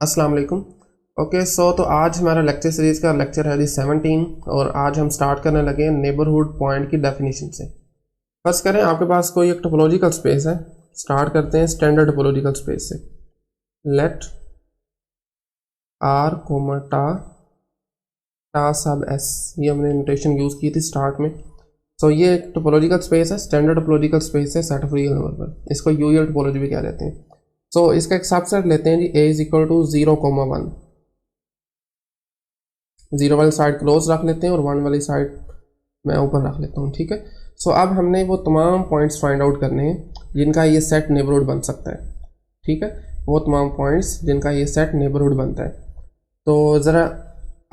अस्सलाम वालेकुम। Okay so तो आज हमारा लेक्चर सीरीज़ का लेक्चर है जी 17 और आज हम स्टार्ट करने लगे नेबरहुड पॉइंट की डेफिनेशन से। फर्स्ट करें आपके पास कोई एक टोपोलॉजिकल स्पेस है, स्टार्ट करते हैं स्टैंडर्ड टोपोलॉजिकल स्पेस से। लेट आर कोमा टा टा सब एस, ये हमने नोटेशन यूज़ की थी स्टार्ट में। सो ये एक टोपोलॉजिकल स्पेस है, स्टैंडर्ड टोपोलॉजिकल स्पेस है सेट ऑफ रियल नंबर पर, इसको यूएल टोपोलॉजी भी कह देते हैं। सो इसका एक सबसेट लेते हैं जी a इज इक्वल टू 0,1। 0 वाली साइड क्लोज रख लेते हैं और 1 वाली साइड मैं ओपन रख लेता हूँ, ठीक है। सो अब हमने वो तमाम पॉइंट्स फाइंड आउट करने हैं जिनका ये सेट नेबरहुड बन सकता है, ठीक है। वो तमाम पॉइंट्स जिनका ये सेट नेबरहुड बनता है। तो ज़रा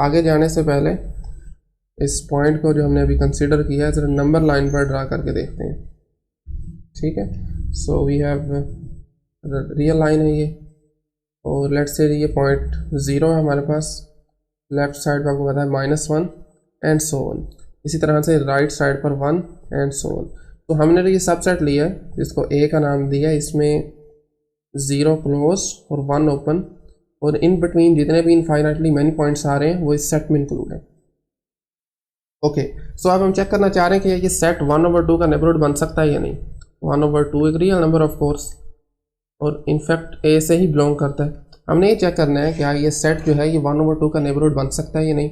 आगे जाने से पहले इस पॉइंट को जो हमने अभी कंसिडर किया है ज़रा नंबर लाइन पर ड्रा करके देखते हैं, ठीक है। So we have real line है ये, और लेट्स से ये पॉइंट 0 है हमारे पास, लेफ्ट साइड पर आपको पता है -1 एंड सो ऑन। इसी तरह से राइट साइड पर 1 एंड सो ऑन। तो हमने ये सबसेट लिया है जिसको a का नाम दिया, इसमें 0 क्लोज और 1 ओपन, और इन बिटवीन जितने भी इनफाइनाइटली मैनी पॉइंट्स आ रहे हैं वो इस सेट में इंक्लूड है। ओके सो अब हम चेक करना चाह रहे हैं कि ये सेट 1/2 का नेबरहुड बन सकता है या नहीं। 1/2 एक रियल नंबर ऑफ कोर्स, और इनफैक्ट a से ही बिलोंग करता है। हमने ये चेक करना है क्या ये सेट जो है ये 1/2 का नेबरहुड बन सकता है या नहीं।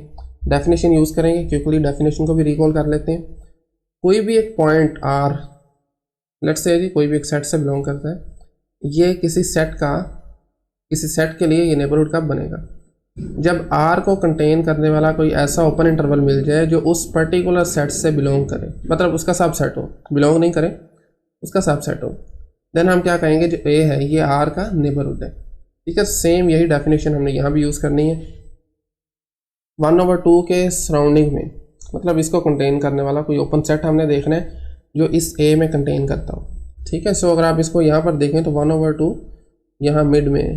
डेफिनेशन यूज़ करेंगे, क्विकली डेफिनेशन को भी रिकॉल कर लेते हैं। कोई भी एक पॉइंट r, लेट्स से जी कोई भी एक सेट से बिलोंग करता है, ये किसी सेट के लिए ये नेबरहुड कब बनेगा, जब r को कंटेन करने वाला कोई ऐसा ओपन इंटरवल मिल जाए जो उस पर्टिकुलर सेट से बिलोंग करे, मतलब उसका सबसेट हो, बिलोंग नहीं करे, उसका सबसेट हो। देन हम क्या कहेंगे जो a है ये r का नेबरहुड है, ठीक है। सेम यही डेफिनेशन हमने यहाँ भी यूज़ करनी है। 1/2 के सराउंडिंग में, मतलब इसको कंटेन करने वाला कोई ओपन सेट हमने देखना है जो इस a में कंटेन करता हो, ठीक है। सो अगर आप इसको यहाँ पर देखें तो 1/2 यहाँ मिड में है,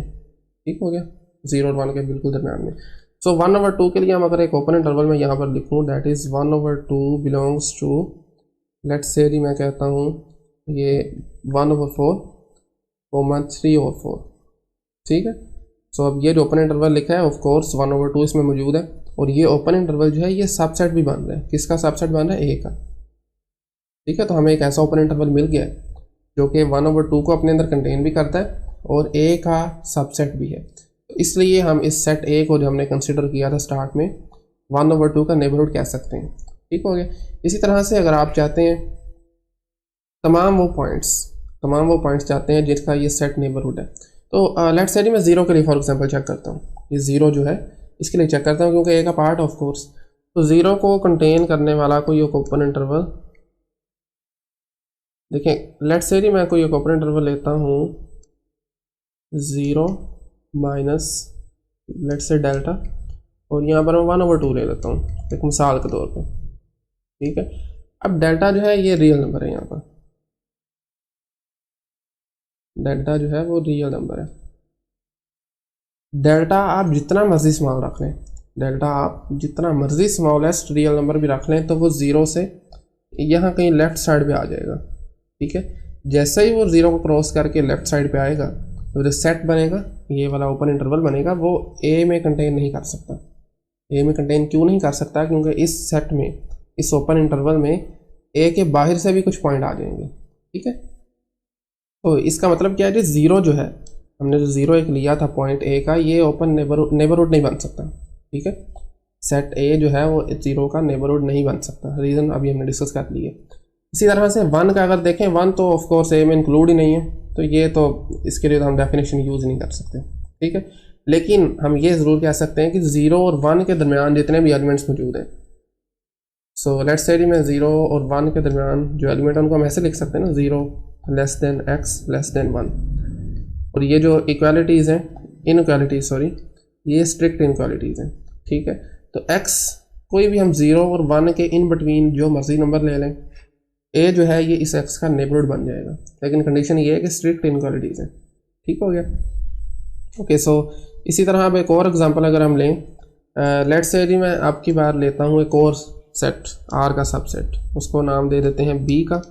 ठीक हो गया, 0 और 1 के बिल्कुल दरम्यान में। सो 1/2 के लिए हम अगर एक ओपन इंटरवल में यहाँ पर लिखूँ, that is 1/2 belongs to, let's say मैं कहता हूँ ये 1/4, 3/4, ठीक है। सो अब ये जो ओपन इंटरवल लिखा है ऑफ कोर्स 1/2 इसमें मौजूद है, और ये ओपन इंटरवल जो है ये सबसेट भी बन रहा है। किसका सबसेट बन रहा है, a का, ठीक है। तो हमें एक ऐसा ओपन इंटरवल मिल गया है जो कि 1/2 को अपने अंदर कंटेन भी करता है और a का सबसेट भी है। तो इसलिए हम इस सेट a को जो हमने कंसिडर किया था स्टार्ट में 1/2 का नेबरहुड कह सकते हैं, ठीक हो गया। इसी तरह से अगर आप चाहते हैं तमाम वो पॉइंट्स चाहते हैं जिसका ये सेट नेबरहुड है, तो लेट्स से मैं 0 के लिए फॉर एग्जांपल चेक करता हूँ। ये 0 जो है इसके लिए चेक करता हूँ क्योंकि a का पार्ट ऑफ कोर्स। तो 0 को कंटेन करने वाला कोई एक ओपन इंटरवल, देखें लेट्स से मैं कोई एक ओपन इंटरवल लेता हूँ 0 माइनस लेट्स से डेल्टा, और यहाँ पर मैं 1/2 ले लेता हूँ एक मिसाल के तौर पे, ठीक है। अब डेल्टा जो है ये रियल नंबर है, यहाँ पर डेल्टा जो है वो रियल नंबर है। डेल्टा आप जितना मर्जी स्मॉल रख लें, डेल्टा आप जितना मर्जी स्मॉलेस्ट रियल नंबर भी रख लें तो वो 0 से यहाँ कहीं लेफ्ट साइड पे आ जाएगा, ठीक है। जैसे ही वो 0 को क्रॉस करके लेफ्ट साइड पे आएगा तो जो सेट बनेगा, ये वाला ओपन इंटरवल बनेगा, वो a में कंटेन नहीं कर सकता। a में कंटेन क्यों नहीं कर सकता, क्योंकि इस सेट में, इस ओपन इंटरवल में a के बाहर से भी कुछ पॉइंट आ जाएंगे, ठीक है। तो इसका मतलब क्या है, 0 जो है हमने जो 0 एक लिया था पॉइंट a का, ये ओपन नेबरहुड नहीं बन सकता, ठीक है। सेट a जो है वो 0 का नेबरहुड नहीं बन सकता, रीज़न अभी हमने डिस्कस कर लिए। इसी तरह से 1 का अगर देखें, 1 तो ऑफ कोर्स a में इंक्लूड ही नहीं है, तो ये तो इसके लिए तो हम डेफिनेशन यूज़ नहीं कर सकते, ठीक है। लेकिन हम ये ज़रूर कह सकते हैं कि 0 और 1 के दरमियान जितने भी एलिमेंट्स मौजूद हैं, सो लेट्स से मैं 0 और 1 के दरमियान जो एलिमेंट है उनको हम ऐसे लिख सकते हैं ना, 0 less than x less than 1। और ये जो इक्वालिटीज़ हैं, इनइक्वालिटीज़ सॉरी, ये स्ट्रिक्ट इनइक्वालिटीज़ हैं, ठीक है। तो x कोई भी हम 0 और 1 के इन बिटवीन जो मर्जी नंबर ले लें, a जो है ये इस x का नेबरहुड बन जाएगा, लेकिन कंडीशन ये है कि स्ट्रिक्ट इनइक्वालिटीज़ हैं, ठीक हो गया। ओके सो इसी तरह अब एक और एग्जांपल अगर हम लें, लेट्स से जी मैं आपकी बार लेता हूँ एक और सेट r का सबसेट, उसको नाम दे देते हैं b का,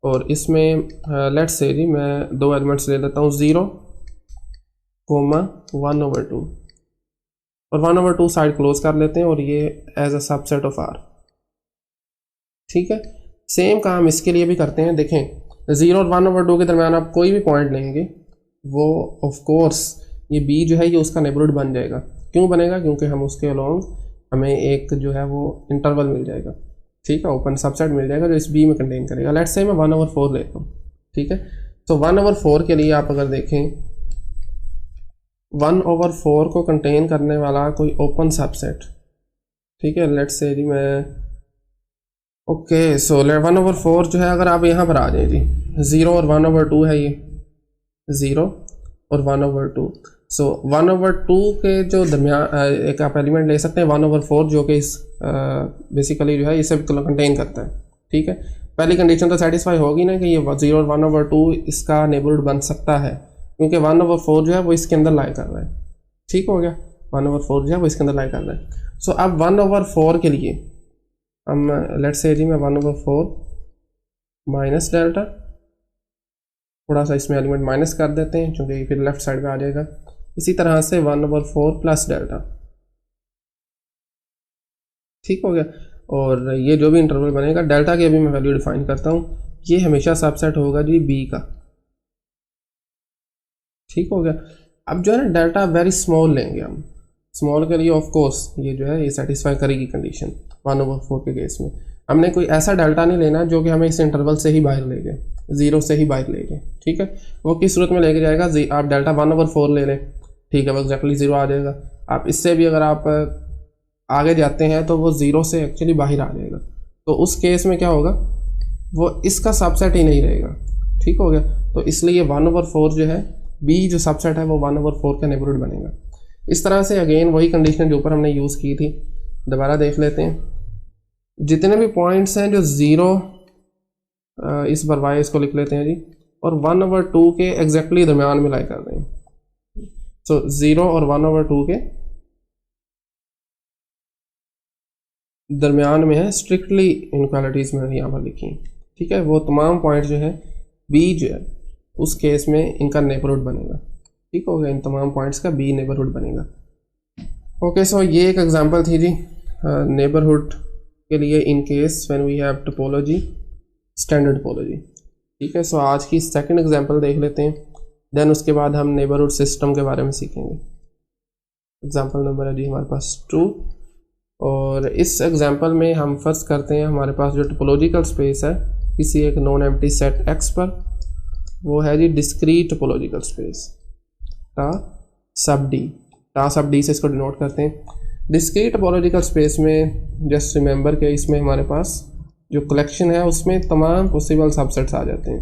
और इसमें लेट्स से जी मैं 2 एलिमेंट्स ले लेता हूँ 0 कोमा 1/2 और 1/2 साइड क्लोज कर लेते हैं और ये as a subset of R. ठीक है, सेम काम इसके लिए भी करते हैं। देखें 0 और 1/2 के दरमियान आप कोई भी पॉइंट लेंगे वो ऑफ कोर्स ये बी जो है ये उसका नेबरहुड बन जाएगा। क्यों बनेगा? क्योंकि हम उसके अलोंग हमें एक जो है वो इंटरवल मिल जाएगा। ठीक है, ओपन सबसेट मिल जाएगा जो इस बी में कंटेन करेगा। लेट्स से मैं 1/4 लेता हूँ। ठीक है, तो 1/4 के लिए आप अगर देखें 1/4 को कंटेन करने वाला कोई ओपन सबसेट, ठीक है, लेट्स से जी मैं ओके सो 1/4 जो है अगर आप यहाँ पर आ जाए जी 0 और 1/2 है, ये 0 और 1/2। सो 1/2 के जो दरमियान एक आप एलिमेंट ले सकते हैं 1/4 जो कि इस बेसिकली जो है इसे कंटेन करता है। ठीक है, पहली कंडीशन तो सेटिस्फाई होगी ना कि ये 0 और 1/2 इसका नेबरहुड बन सकता है, क्योंकि 1/4 जो है वो इसके अंदर लाई कर रहा है। ठीक हो गया, 1/4 जो है वो इसके अंदर लाई कर रहा है। सो अब 1/4 के लिए हम लेट्स से जी मैं 1/4 माइनस डेल्टा, थोड़ा सा इसमें एलिमेंट माइनस कर देते हैं क्योंकि फिर लेफ्ट साइड पे आ जाएगा। इसी तरह से 1/4 प्लस डेल्टा। ठीक हो गया, और ये जो भी इंटरवल बनेगा डेल्टा की अभी मैं वैल्यू डिफाइन करता हूँ, ये हमेशा सबसेट होगा जी बी का। ठीक हो गया, अब जो है ना डेल्टा वेरी स्मॉल लेंगे हम। स्मॉल के लिए ऑफ कोर्स ये जो है ये सेटिस्फाई करेगी कंडीशन 1/4 के केस में। हमने कोई ऐसा डेल्टा नहीं लेना जो कि हमें इस इंटरवल से ही बाहर ले जाए, 0 से ही बाहर ले जाए। ठीक है, वो किस सूरत में लेके जाएगा? आप डेल्टा 1/4 ले लें, ठीक है, वो एक्जैक्टली 0 आ जाएगा। आप इससे भी अगर आप आगे जाते हैं तो वो 0 से एक्चुअली बाहर आ जाएगा, तो उस केस में क्या होगा, वो इसका सबसेट ही नहीं रहेगा। ठीक हो गया, तो इसलिए 1/4 जो है बी जो सबसेट है वो 1/4 का नेबरहुड बनेगा। इस तरह से अगेन वही कंडीशन जो ऊपर हमने यूज़ की थी दोबारा देख लेते हैं। जितने भी पॉइंट्स हैं जो 0 इस बार वाई इसको लिख लेते हैं जी, और 1/2 के एग्जैक्टली दरमियान में लाई कर रहे हैं। सो 0 और 1/2 के दरमियान में है, स्ट्रिक्टली इनक्वालिटीज़ मैंने यहाँ पर लिखी। ठीक है, वो तमाम पॉइंट जो है बी जो है उस केस में इनका नेबरहुड बनेगा। ठीक हो गया, इन तमाम पॉइंट्स का बी नेबरहुड बनेगा। ओके, सो ये एक एग्जांपल थी जी नेबरहुड के लिए in case when we have topology standard topology. ठीक है, सो आज की सेकंड एग्जांपल देख लेते हैं, देन उसके बाद हम नेबरहुड सिस्टम के बारे में सीखेंगे। एग्जांपल नंबर है जी हमारे पास 2, और इस एग्जांपल में हम फर्स्ट करते हैं हमारे पास जो टोपोलॉजिकल स्पेस है किसी एक नॉन एम्प्टी सेट एक्स पर, वो है जी डिस्क्रीट टोपोलॉजिकल स्पेस टा सब डी से इसको डिनोट करते हैं। डिस्क्रीट टोपोलॉजिकल स्पेस में जस्ट रिमेंबर कि इसमें हमारे पास जो कलेक्शन है उसमें तमाम पॉसिबल सबसेट्स आ जाते हैं,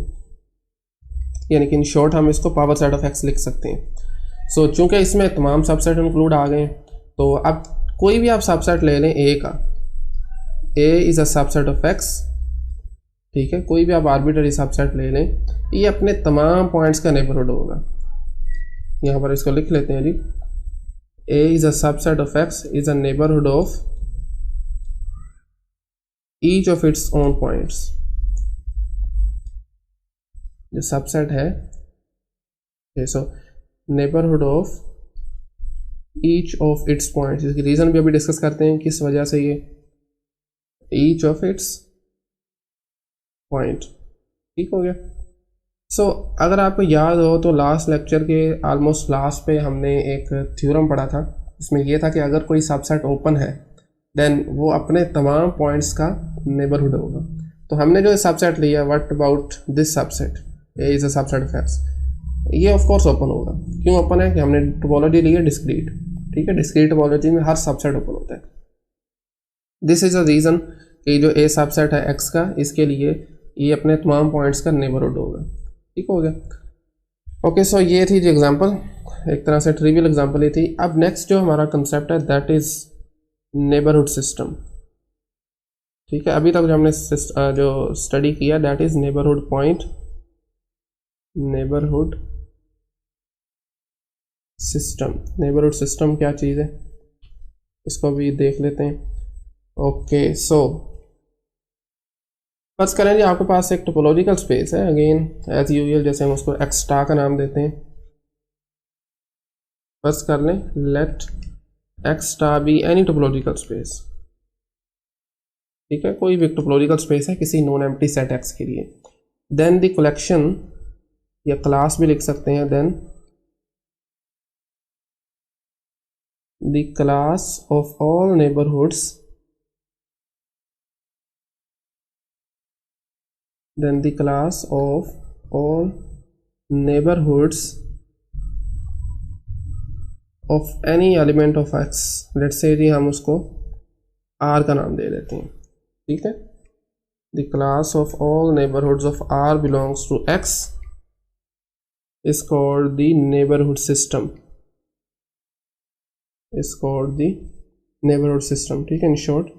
यानी कि इन शॉर्ट हम इसको पावर सेट ऑफ एक्स लिख सकते हैं। सो चूंकि इसमें तमाम सबसेट इंक्लूड आ गए तो अब कोई भी आप सबसेट ले लें ए का, ए is a subset of x. ठीक है, कोई भी आप आर्बिट्ररी सबसेट ले लें, ये अपने तमाम पॉइंट्स का नेबरहुड होगा। यहाँ पर इसको लिख लेते हैं जी, A is a subset of X is a neighbourhood of each of its own points. जो सबसेट है सो neighbourhood of each of its points, इसकी रीज़न भी अभी डिस्कस करते हैं किस वजह से ये ईच ऑफ इट्स पॉइंट। ठीक हो गया, सो अगर आपको याद हो तो लास्ट लेक्चर के ऑलमोस्ट लास्ट पे हमने एक थ्योरम पढ़ा था, इसमें यह था कि अगर कोई सबसेट ओपन है देन वो अपने तमाम पॉइंट्स का नेबरहुड होगा। तो हमने जो सबसेट लिया, what about this subset, A is a subset of x, ये ऑफ कोर्स ओपन होगा। क्यों ओपन है? कि हमने टोपोलॉजी ली है डिस्क्रीट। ठीक है, डिस्क्रीट टोपोलॉजी में हर सबसेट ओपन होता है। दिस इज़ अ रीज़न कि जो ए सबसेट है एक्स का, इसके लिए ये अपने तमाम पॉइंट्स का नेबरहुड होगा। ठीक हो गया, ओके, सो ये थी जो एग्जांपल, एक तरह से ट्रिवियल एग्जांपल ये थी। अब नेक्स्ट जो हमारा कंसेप्ट है दैट इज़ नेबरहुड सिस्टम। ठीक है, अभी तक जो हमने जो स्टडी किया that is neighbourhood point, neighbourhood system. Neighbourhood system क्या चीज़ है इसको भी देख लेते हैं। ओके, सो फर्स्ट करें जी, आपके पास एक टोपोलॉजिकल स्पेस है, अगेन एज यूजुअल जैसे हम उसको एक्स स्टार का नाम देते हैं। बस कर लें let X star be any topological space, ठीक है, कोई भी टोपोलॉजिकल स्पेस है किसी नॉन एम्प्टी सेट एक्स के लिए। देन द कलेक्शन या क्लास भी लिख सकते हैं, then the class of all neighbourhoods, then the class of all neighborhoods of any element of x, let's say जी हम उसको r का नाम दे देते हैं, ठीक है। the class of all neighborhoods of r belongs to x is called the neighborhood system, is called the neighborhood system, ठीक है, in short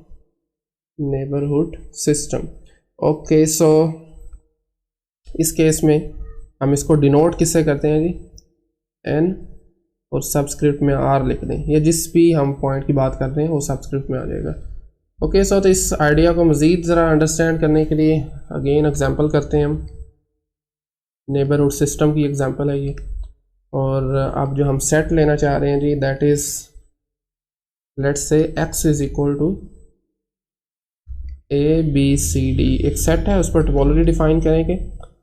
neighborhood system। Okay so इस केस में हम इसको डिनोट किससे करते हैं जी, एन और सबस्क्रिप्ट में आर लिख दें, या जिस भी हम पॉइंट की बात कर रहे हैं वो सबस्क्रिप्ट में आ जाएगा। ओके सो तो इस आइडिया को मज़ीद ज़रा अंडरस्टैंड करने के लिए अगेन एग्जांपल करते हैं हम। नेबरहुड सिस्टम की एग्जांपल है ये, और अब जो हम सेट लेना चाह रहे हैं जी that is let's say X is equal to A B C D, एक सेट है, उस पर टोपोलॉजी डिफाइन करेंगे।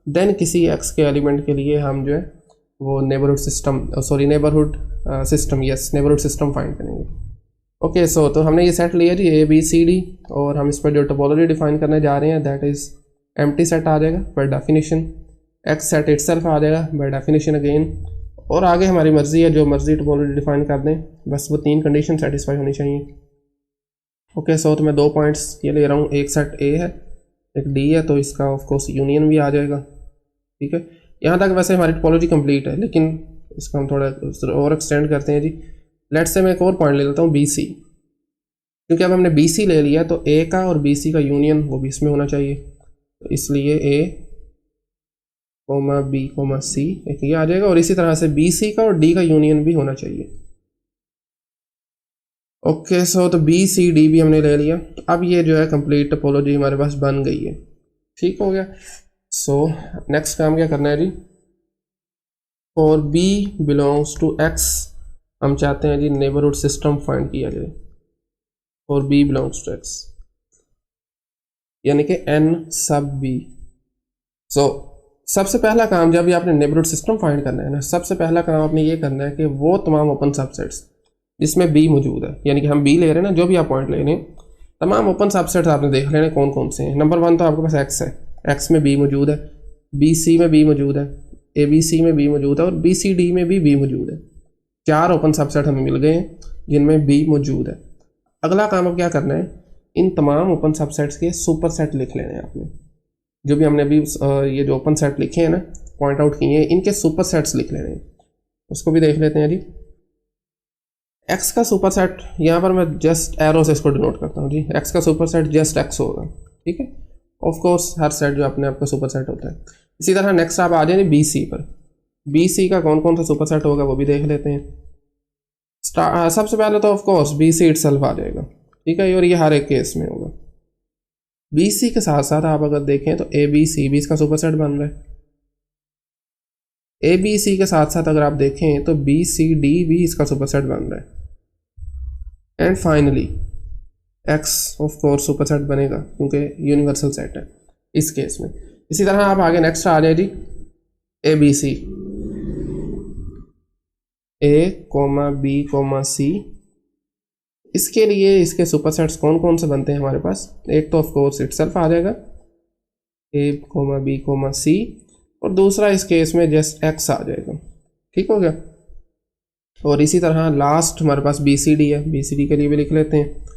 देन किसी एक्स के एलिमेंट के लिए हम जो है वो neighbourhood system, sorry neighbourhood system, yes neighbourhood system find करेंगे। ओके सो तो हमने ये सेट लिया जी ए बी सी डी, और हम इस पर जो टोपोलॉजी डिफाइन करने जा रहे हैं दैट इज़ एम्प्टी सेट आ जाएगा by definition, X set itself आ जाएगा बाय डेफिनेशन अगेन, और आगे हमारी मर्जी है जो मर्जी टोपोलॉजी डिफाइन कर दें, बस वो तीन कंडीशन सेटिस्फाई होनी चाहिए। ओके सो तो मैं 2 पॉइंट्स ये ले रहा हूँ, एक सेट ए है एक डी है, तो इसका ऑफ कोर्स यूनियन भी आ जाएगा, ठीक है। यहाँ तक वैसे हमारी टोपोलॉजी कंप्लीट है, लेकिन इसका हम थोड़ा और एक्सटेंड करते हैं जी। लेट्स से मैं एक और पॉइंट ले लेता हूँ बी सी, क्योंकि अब हमने बी सी ले लिया तो ए का और बी सी का यूनियन वो भी इसमें होना चाहिए, तो इसलिए ए कोमा बी कोमा सी एक ये आ जाएगा, और इसी तरह से बी सी का और डी का यूनियन भी होना चाहिए। ओके सो तो बी सी डी भी हमने ले लिया, अब ये जो है कंप्लीट टोपोलॉजी हमारे पास बन गई है, ठीक हो गया। सो नेक्स्ट काम क्या करना है जी, for B belongs to X हम चाहते हैं जी नेबरहुड सिस्टम फाइंड किया जाए for B belongs to X, यानी कि एन सब बी। सो सबसे पहला काम जब भी आपने नेबरहुड सिस्टम फाइंड करना है ना, सबसे पहला काम आपने ये करना है कि वो तमाम ओपन सबसेट्स जिसमें बी मौजूद है, यानी कि हम बी ले रहे हैं ना, जो भी आप पॉइंट ले रहे हैं तमाम ओपन सबसेट्स आपने देख लेने कौन कौन से हैं। नंबर 1 तो आपके पास एक्स है, एक्स में बी मौजूद है, बी सी में बी मौजूद है, ए बी सी में बी मौजूद है, और बी सी डी में भी बी मौजूद है। 4 ओपन सबसेट हमें मिल गए हैं जिनमें बी मौजूद है। अगला काम अब क्या करना है, इन तमाम ओपन सबसेट्स के सुपर सेट लिख लेने हैं आपने, जो भी हमने अभी ये जो ओपन सेट लिखे हैं ना, पॉइंट आउट किए हैं, इनके सुपर सेट्स लिख लेने हैं। उसको भी देख लेते हैं जी। एक्स का सुपर सेट, यहाँ पर मैं जस्ट एरो से इसको डिनोट करता हूँ जी, एक्स का सुपर सेट जस्ट एक्स होगा, ठीक है। ऑफ कोर्स हर सेट जो अपने आप का सुपर सेट होता है। इसी तरह नेक्स्ट आप आ जाएंगे बी सी पर, बी सी का कौन कौन सा सुपर सेट होगा वो भी देख लेते हैं। सबसे पहले तो of course B C itself आ जाएगा, ठीक है, और ये हर एक केस में होगा। बी सी के साथ साथ आप अगर देखें तो ए बी सी भी इसका सुपर सेट बन रहा है, ए बी सी के साथ साथ अगर आप देखें तो बी सी डी भी इसका सुपर सेट बन रहा है, and finally x of course super set बनेगा क्योंकि यूनिवर्सल सेट है इस केस में। इसी तरह आप आगे नेक्स्ट आ जाए जी A B C, A comma B comma C, इसके लिए इसके सुपर सेट्स कौन कौन से बनते हैं हमारे पास, एक तो ऑफ कोर्स इटसेल्फ आ जाएगा ए कोमा बी कोमा सी, और दूसरा इस केस में जस्ट एक्स आ जाएगा, ठीक हो गया। और इसी तरह लास्ट हमारे पास बी सी डी है, बी सी डी के लिए भी लिख लेते हैं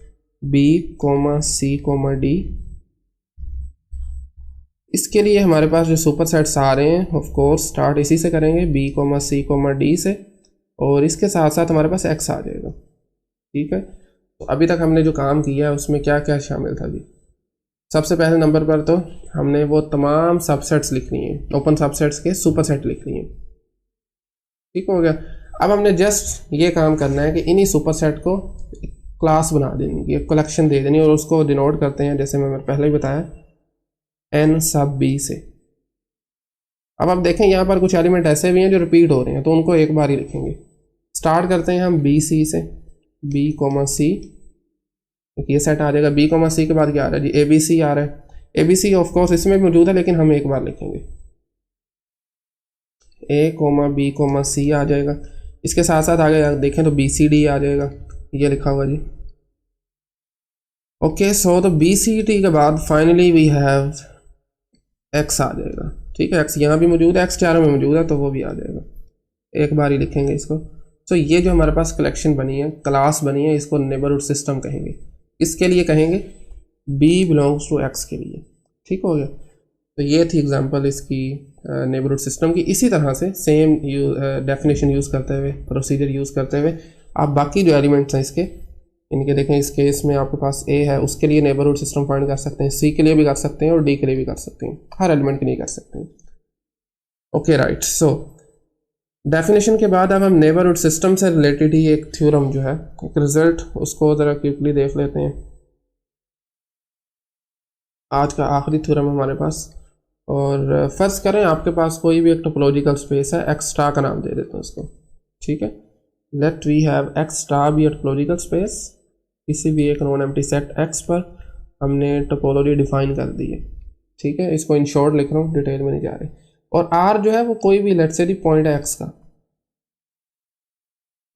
B comma C comma D. इसके लिए हमारे पास जो सुपर सेट्स आ रहे हैं ऑफ कोर्स स्टार्ट इसी से करेंगे B comma C comma D से, और इसके साथ साथ हमारे पास एक्स आ जाएगा, ठीक है। तो अभी तक हमने जो काम किया है उसमें क्या क्या शामिल था जी। सबसे पहले नंबर पर तो हमने वो तमाम सबसेट्स लिख लिए हैं, ओपन सबसेट्स के सुपर सेट लिख लिए, ठीक हो गया। अब हमने जस्ट ये काम करना है कि इन्हीं सुपर सेट को क्लास बना देनी, एक कलेक्शन दे देनी, और उसको डिनोट करते हैं जैसे मैंने पहले ही बताया एन सब बी से। अब आप देखें यहाँ पर कुछ एलिमेंट ऐसे भी हैं जो रिपीट हो रहे हैं, तो उनको एक बार ही लिखेंगे। स्टार्ट करते हैं हम बी सी से, बी कॉमा सी, ये सेट आ जाएगा। बी कॉमा सी के बाद क्या आ रहा है जी, ए बी सी आ रहा है। ए बी सी ऑफकोर्स इसमें भी मौजूद है, लेकिन हम एक बार लिखेंगे, ए कोमा बी कोमा सी आ जाएगा। इसके साथ साथ आगे देखें तो बी सी डी आ जाएगा, ये लिखा हुआ जी। ओके, सो तो बी सी डी के बाद फाइनली वी हैव एक्स आ जाएगा, ठीक है। एक्स यहाँ भी मौजूद है, एक्स चारों में मौजूद है, तो वो भी आ जाएगा, एक बार ही लिखेंगे इसको। तो ये जो हमारे पास कलेक्शन बनी है, क्लास बनी है, इसको नेबरहुड सिस्टम कहेंगे। इसके लिए कहेंगे बी बिलोंग्स टू एक्स के लिए, ठीक हो गया। तो ये थी एग्जांपल इसकी नेबरहुड सिस्टम की। इसी तरह से सेम डेफिनेशन यूज़ करते हुए, प्रोसीजर यूज़ करते हुए आप बाकी जो एलिमेंट्स हैं इसके, इनके देखें। इस केस में आपके पास ए है, उसके लिए नेबरहुड सिस्टम फाइंड कर सकते हैं, सी के लिए भी कर सकते हैं और डी के लिए भी कर सकते हैं, हर एलिमेंट के लिए कर सकते हैं। ओके राइट, सो डेफिनेशन के बाद अब हम नेबरहुड सिस्टम से रिलेटेड ही एक थ्योरम जो है, एक रिजल्ट, उसको ज़रा क्विकली देख लेते हैं। आज का आखिरी थ्योरम हमारे पास। और फर्ज करें आपके पास कोई भी एक टोपोलॉजिकल स्पेस है, एक्स स्टार का नाम दे देते हैं उसको, ठीक है। Let we have X star be a topological space. किसी भी एक नॉन एम्प्टी सेट एक्स पर हमने टोपोलॉजी डिफाइन कर दी है, ठीक है। इसको इन शॉर्ट लिख रहा हूँ, डिटेल में नहीं जा रहे। और आर जो है वो कोई भी, लेट से दी पॉइंट है एक्स का,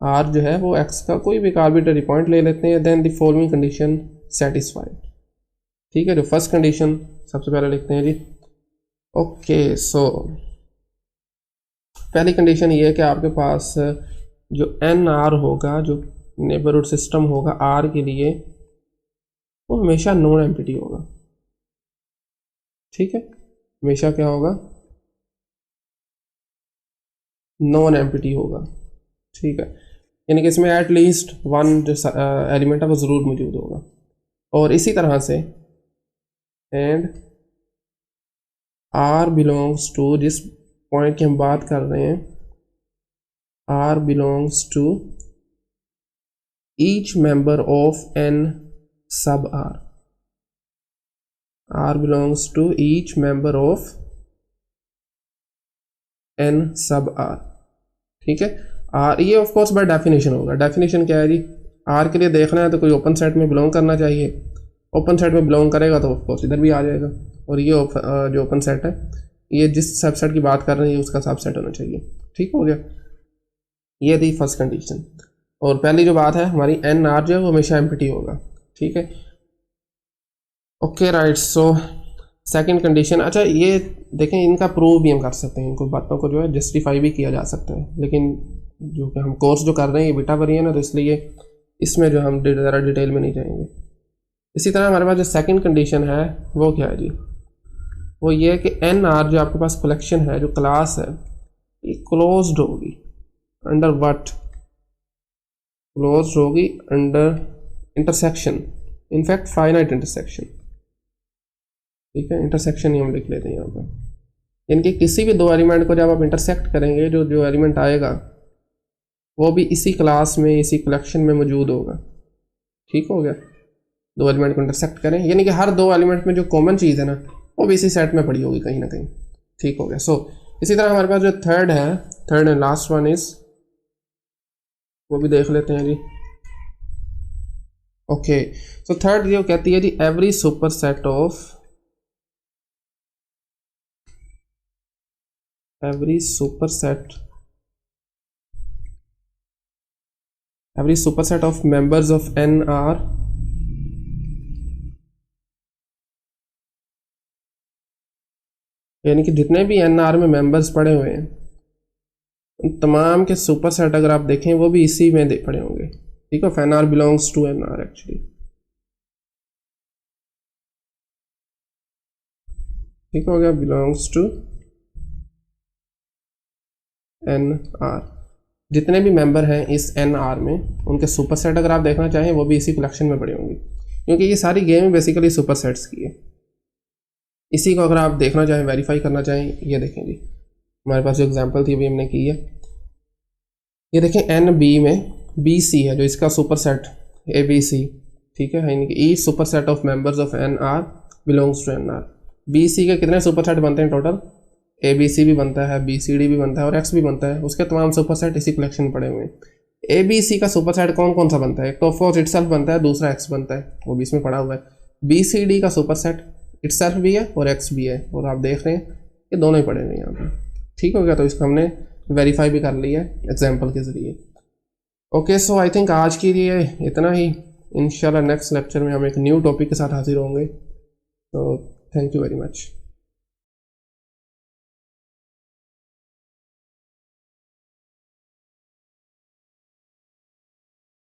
आर जो है वो एक्स का कोई भी आर्बिट्ररी पॉइंट ले लेते हैं। Then the following condition satisfied, ठीक है। जो फर्स्ट कंडीशन सबसे पहले लिखते हैं जी। ओके, सो पहली कंडीशन ये है कि आपके पास जो एन आर होगा, जो नेबरहुड सिस्टम होगा आर के लिए, वो हमेशा नॉन एम्प्टी होगा, ठीक है। हमेशा क्या होगा, नॉन एम्प्टी होगा, ठीक है। यानी कि इसमें एट लीस्ट वन जो एलिमेंट है वो ज़रूर मौजूद होगा। और इसी तरह से एंड आर बिलोंग्स टू, जिस पॉइंट की हम बात कर रहे हैं, R belongs to each member of N sub R, R belongs to each member of N sub R, ठीक है। आर ये ऑफ कोर्स बाय डेफिनेशन होगा। डेफिनेशन क्या है जी, आर के लिए देखना है तो कोई ओपन सेट में बिलोंग करना चाहिए, ओपन सेट में बिलोंग करेगा तो ऑफ कोर्स इधर भी आ जाएगा। और ये जो ओपन सेट है, ये जिस सबसेट की बात कर रहे हैं उसका सबसेट होना चाहिए, ठीक हो गया। ये थी फर्स्ट कंडीशन। और पहली जो बात है हमारी, एन आर जो है वो हमेशा एम्प्टी होगा, ठीक है। Okay right, so second condition, अच्छा ये देखें, इनका प्रूव भी हम कर सकते हैं, इनको बातों को जो है जस्टिफाई भी किया जा सकता है। लेकिन जो कि हम कोर्स जो कर रहे हैं ये बीटा पर ही है ना, तो इसलिए इसमें जो हम ज़रा डिटेल में नहीं जाएंगे। इसी तरह हमारे पास जो सेकंड कंडीशन है वो क्या है जी, वो ये है कि एन आर जो आपके पास कलेक्शन है, जो क्लास है, ये क्लोज्ड होगी अंडर व्हाट, क्लोज्ड होगी under intersection, in fact finite intersection, ठीक है। इंटरसेक्शन ही हम लिख लेते हैं यहाँ पर, यानी कि किसी भी दो एलिमेंट को जब आप इंटरसेक्ट करेंगे, जो एलिमेंट आएगा वो भी इसी क्लास में, इसी कलेक्शन में मौजूद होगा, ठीक हो गया। दो एलिमेंट को इंटरसेक्ट करें, यानी कि हर दो एलिमेंट में जो कॉमन चीज़ है ना, वो भी इसी सेट में पड़ी होगी कहीं ना कहीं, ठीक हो गया। सो इसी तरह हमारे पास जो थर्ड है, third and last one is, वो भी देख लेते हैं जी। ओके, सो थर्ड ये कहती है जी, every superset of, every superset of members of n are यानी कि जितने भी एन आर में मेंबर्स पड़े हुए हैं, उन तमाम के सुपर सेट अगर आप देखें वो भी इसी में पड़े होंगे, ठीक है। N R belongs to N R actually, ठीक हो गया, बिलोंग्स टू एन आर। जितने भी मेंबर हैं इस एन आर में, उनके सुपर सेट अगर आप देखना चाहें वो भी इसी कलेक्शन में पड़े होंगे, क्योंकि ये सारी गेम बेसिकली सुपर सेट्स की है। इसी को अगर आप देखना चाहें, वेरीफाई करना चाहें, ये देखें जी, हमारे पास जो एग्जांपल थी अभी हमने की है, ये देखें एन बी में बी सी है जो इसका superset A B C, ठीक है। यानी कि each superset of members of N R belongs to N R. B C के कितने सुपर सेट बनते हैं टोटल, ए बी सी भी बनता है, बी सी डी भी बनता है और एक्स भी बनता है, उसके तमाम सुपर सेट इसी कलेक्शन में पड़े हुए हैं। ए बी सी का सुपर सेट कौन कौन सा बनता है? एक तो ऑफकोर्स इटसेल्फ बनता है, दूसरा एक्स बनता है, वो भी इसमें पड़ा हुआ है। बी सी डी का सुपर सेट इटसेल्फ भी है और एक्स भी है, और आप देख रहे हैं ये दोनों ही पड़े हुए हैं यहाँ पे। ठीक हो गया, तो इसको हमने वेरीफाई भी कर लिया है एग्जाम्पल के ज़रिए। ओके, सो आई थिंक आज के लिए इतना ही। इंशाल्लाह नेक्स्ट लेक्चर में हम एक न्यू टॉपिक के साथ हाजिर होंगे। तो थैंक यू वेरी मच।